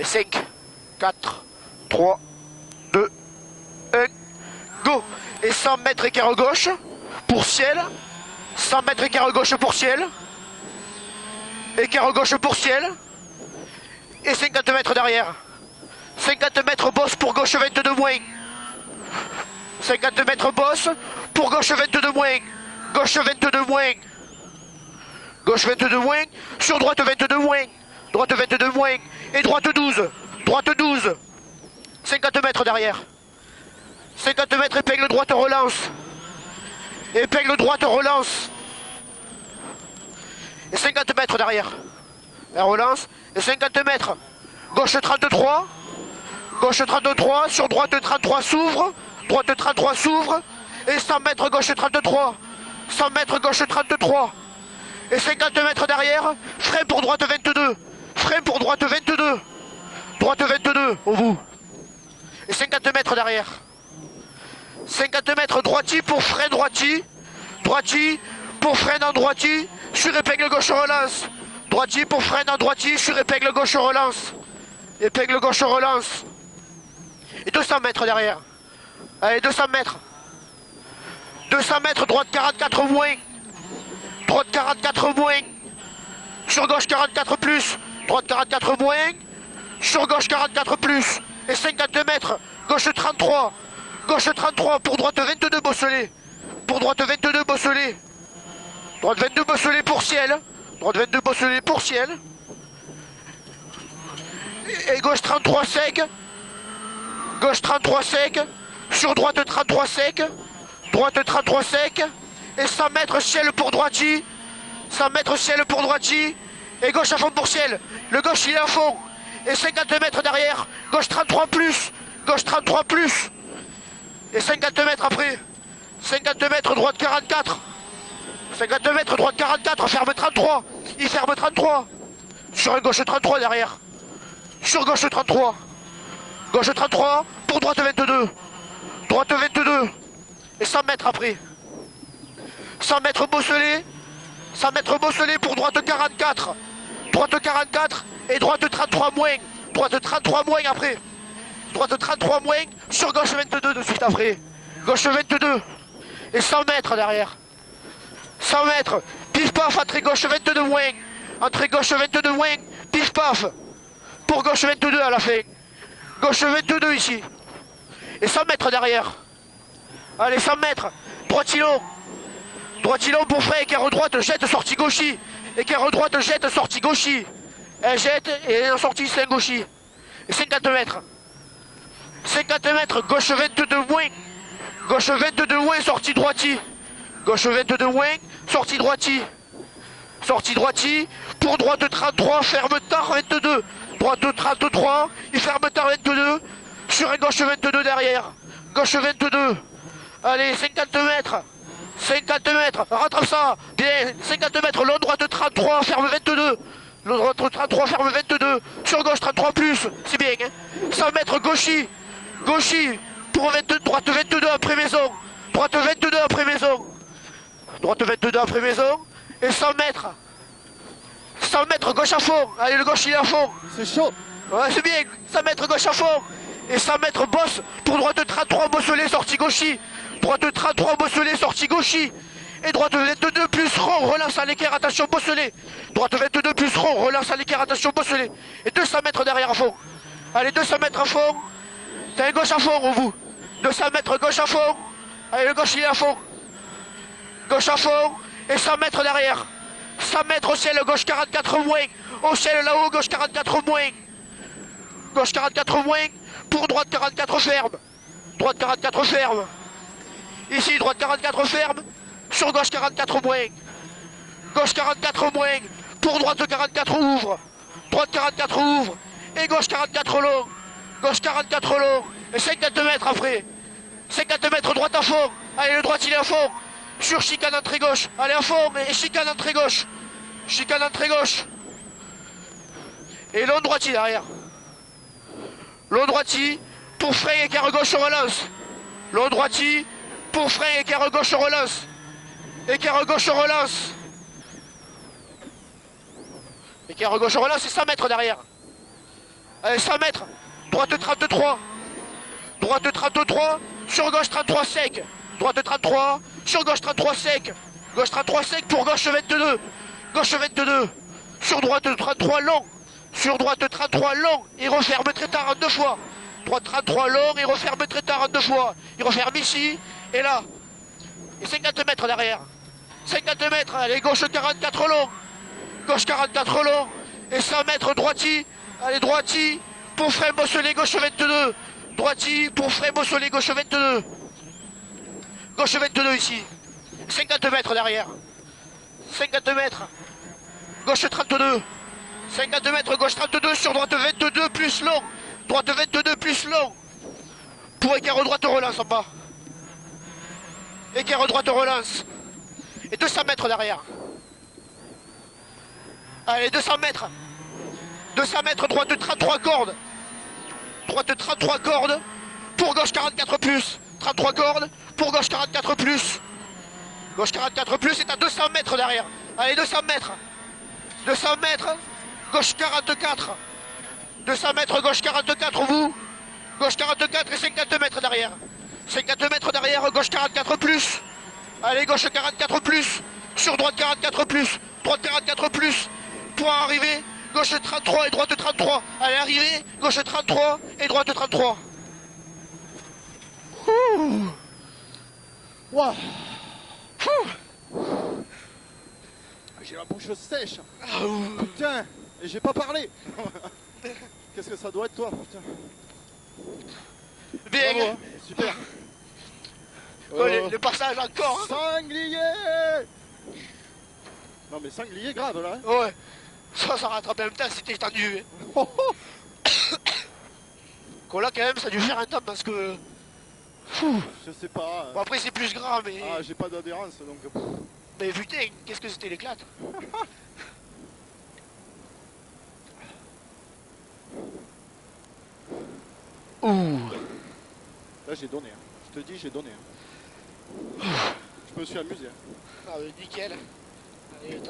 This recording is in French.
Et 5, 4, 3, 2, 1, go. Et 100 mètres écart gauche pour ciel. 100 mètres écart gauche pour ciel. Écart gauche pour ciel. Et 50 mètres derrière. 50 mètres bosse pour gauche 22 moins. 50 mètres bosse pour gauche 22 moins. Gauche 22 moins. Gauche 22 moins. Sur droite 22 moins. Droite 22 moins. Et droite 12. Droite 12. 50 mètres derrière. 50 mètres épingle droite relance. Épingle droite relance. Et 50 mètres derrière. La relance. Et 50 mètres. Gauche 33. Gauche 33. Sur droite 33 s'ouvre. Droite 33 s'ouvre. Et 100 mètres gauche 33. 100 mètres gauche 33. Et 50 mètres derrière. Frein pour droite 22. Frein pour droite 22. Droite 22 au bout. Et 50 mètres derrière. 50 mètres droiti pour frein droiti. Droiti pour frein en droiti. Sur épingle gauche relance. Droiti pour frein en droiti. Sur épingle gauche relance. Épingle gauche relance. Et 200 mètres derrière. Allez, 200 mètres. 200 mètres, droite 44 moins. Droite 44 moins. Sur gauche 44 plus. Droite 44 moins. Sur gauche 44 plus. Et 50 mètres. Gauche 33. Gauche 33 pour droite 22 bosselé. Pour droite 22 bosselé. Droite 22 bosselé pour ciel. Droite 22 bosselé pour ciel. Et gauche 33 sec. Gauche 33 sec. Sur droite 33 sec. Droite 33 sec. Et 100 mètres ciel pour droiti. 100 mètres ciel pour droiti. Et gauche à fond pour ciel. Le gauche il est à fond. Et 50 mètres derrière. Gauche 33 plus. Gauche 33 plus. Et 50 mètres après. 50 mètres droite 44. 50 mètres droite 44. Ferme 33. Il ferme 33. Sur un gauche 33 derrière. Sur gauche 33. Gauche 33 pour droite 22. Droite 22. Et 100 mètres après. 100 mètres bosselé. 100 mètres bosselé pour droite 44. Droite 44 et droite 33 moins. Droite 33 moins après. Droite 33 moins sur gauche 22 de suite après. Gauche 22. Et 100 mètres derrière. 100 mètres. Pif paf, entrée gauche 22 moins. Entrée gauche 22 moins. Pif paf. Pour gauche 22 à la fin. Gauche 22 ici. Et 100 mètres derrière. Allez, 100 mètres. Droitilon. Droitilon pour frein, écart droite, jette, sortie gauchis. Écart droite, jette, sortie gauchis. Elle jette et elle est sortie, c'est un gauchis. Et 50 mètres. 50 mètres, gauche 22 moins. Gauche 22 moins, sortie droiti. Gauche 22 moins, sortie droiti. Sortie droiti. Pour droite 33, ferme tard 22. Droite 33, il ferme tard 22. Sur un gauche 22 derrière. Gauche 22. Allez, 50 mètres. 50 mètres, rattrape ça. Bien, 50 mètres, long droite 33, ferme 22. Long droite 33, ferme 22. Sur gauche 33 plus, c'est bien. Hein. 100 mètres, gauchis. Gauchis, pour 22, droite 22 après maison. Droite 22 après maison. Droite 22 après maison. Et 100 mètres. 100 mètres, gauche à fond. Allez, le gauche il est à fond. C'est chaud. Ouais, c'est bien. 100 mètres, gauche à fond. Et 100 mètres, bosse. Pour droite 33, bosselé, sortie gauchis. Droite 33, bosselé, sortie gauchis. Et droite 22 plus rond, relance à l'équerre, attention, bosselé. Droite 22 plus rond, relance à l'équerre, attention, bosselé. Et 200 mètres derrière à fond. Allez, 200 mètres à fond. T'as un gauche à fond, au bout. 200 mètres, gauche à fond. Allez, le gauche, il est à fond. Gauche à fond. Et 100 mètres derrière. 100 mètres au ciel, gauche 44 moins. Au ciel là-haut, gauche 44 moins. Gauche 44 moins. Pour droite 44 ferme. Droite 44 ferme. Ici, droite 44 ferme. Sur gauche 44 moins. Gauche 44 moins. Pour droite 44 ouvre. Droite 44 ouvre. Et gauche 44 long. Gauche 44 long. Et 50 mètres après. 50 mètres droite à fond. Allez, le droite il est à fond. Sur chicane entrée gauche. Allez à fond. Et chicane entrée gauche. Chicane entrée gauche. Et long droiti derrière. Long droiti. Pour frein écart gauche relance. Long droiti. Pour frein écart gauche relance. Écart gauche relance. Écart gauche relance et 100 mètres derrière. Allez, 100 mètres. Droite 33. Droite 33. Sur gauche 33 sec. Droite 33. Sur gauche 33 sec. Gauche 33 sec pour gauche 22. Gauche 22. Sur droite 33 long. Sur droite 33 long. Il referme très tard en deux fois. Droite 33 long. Il referme très tard en deux fois. Il referme ici. Et là. Et 50 mètres derrière. 50 mètres. Allez, gauche 44 long. Gauche 44 long. Et 100 mètres droiti. Allez, droiti. Pour frein bosselé, gauche 22. Droiti. Pour frein bosselé, gauche 22. Gauche 22 ici. 50 mètres derrière. 50 mètres. Gauche 32. 50 mètres, gauche 32. Sur droite 22 plus long. Droite 22 plus long. Pour écart droite relance en bas. Écart droite relance. Et 200 mètres derrière. Allez, 200 mètres. 200 mètres, droite 33 cordes. Droite 33 cordes. Pour gauche 44 plus. 33 cordes. Pour gauche 44 plus. Gauche 44 plus est à 200 mètres derrière. Allez, 200 mètres. 200 mètres. Gauche 44. 200 mètres, gauche 44 vous. Gauche 44 et 50 mètres derrière. 50 mètres derrière, gauche 44 plus. Allez, gauche 44 plus. Sur droite 44 plus. Droite 44 plus. Pour arriver, gauche 33 et droite 33. Allez, arriver, gauche 33 et droite 33. Ouh. Wow. J'ai la bouche sèche. Putain, et j'ai pas parlé. Qu'est-ce que ça doit être toi, putain. Bien. Bravo, hein. Super. Oh, le passage encore. Hein. Sanglier. Non mais sanglier grave là. Hein. Ouais. Ça rattrape en même temps, c'était tendu. Hein. Là quand même, ça a dû faire un temps parce que... Je sais pas. Bon, après c'est plus grave, mais... Ah, j'ai pas d'adhérence donc... Mais putain, qu'est-ce que c'était l'éclate. Ouh. Là j'ai donné. Hein. Je te dis, j'ai donné. Hein. Je me suis amusé. Hein. Ah, nickel. Allez,